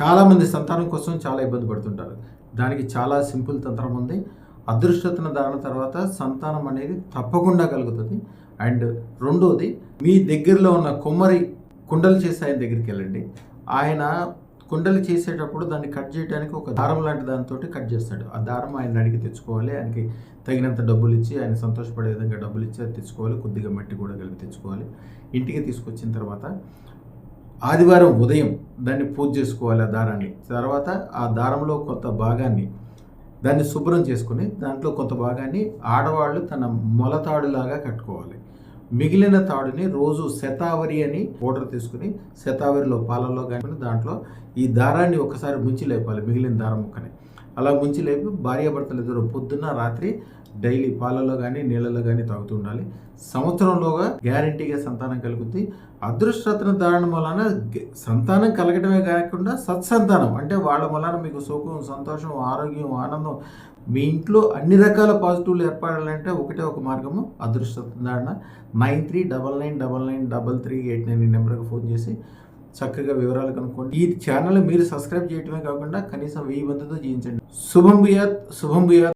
చాలామంది సంతానం కోసం చాలా ఇబ్బంది పడుతుంటారు. దానికి చాలా సింపుల్ తంత్రం ఉంది. అదృష్టతను దాని తర్వాత సంతానం అనేది తప్పకుండా కలుగుతుంది. అండ్ రెండోది, మీ దగ్గరలో ఉన్న కుమ్మరి కుండలు చేసే ఆయన దగ్గరికి వెళ్ళండి. ఆయన కుండలు చేసేటప్పుడు దాన్ని కట్ చేయడానికి ఒక దారం లాంటి దానితో కట్ చేస్తాడు. ఆ దారం ఆయన అడిగి తెచ్చుకోవాలి. ఆయనకి తగినంత డబ్బులు ఇచ్చి, ఆయన సంతోషపడే విధంగా డబ్బులు ఇచ్చి అది తెచ్చుకోవాలి. కొద్దిగా మట్టి కూడా కలిపి తెచ్చుకోవాలి. ఇంటికి తీసుకొచ్చిన తర్వాత ఆదివారం ఉదయం దాన్ని పూజ చేసుకోవాలి. ఆ దారాన్ని తర్వాత ఆ దారంలో కొంత భాగాన్ని దాన్ని శుభ్రం చేసుకుని దాంట్లో కొంత భాగాన్ని ఆడవాళ్ళు తన మొలతాడులాగా కట్టుకోవాలి. మిగిలిన తాడుని రోజు శతావరి అని పౌడర్ తీసుకుని శతావరిలో పాలల్లో కానీ దాంట్లో ఈ దారాన్ని ఒకసారి ముంచి లేపాలి. మిగిలిన దారం ముక్కని అలా ముంచి లేపి భార్యాభర్తలు ఇద్దరు పొద్దున్న రాత్రి డైలీ పాలలో కానీ నీళ్ళలో కానీ తాగుతూ ఉండాలి. సంవత్సరంలోగా గ్యారంటీగా సంతానం కలుగుతుంది. అదృష్టరత్న ధారణ వలన సంతానం కలగటమే కాకుండా సత్సంతానం అంటే వాళ్ళ వలన మీకు సుఖం, సంతోషం, ఆరోగ్యం, ఆనందం, మీ ఇంట్లో అన్ని రకాల పాజిటివ్లు ఏర్పడాలంటే ఒకటే ఒక మార్గము అదృష్టరత్న ధారణ. 9399993389 ఈ నెంబర్కి ఫోన్ చేసి చక్కగా వివరాలు కనుక్కోండి. ఈ ఛానల్ మీరు సబ్స్క్రైబ్ చేయటమే కాకుండా కనీసం 1000 మందితో చేయించండి. శుభం భూయాత్, శుభం భూయాత్.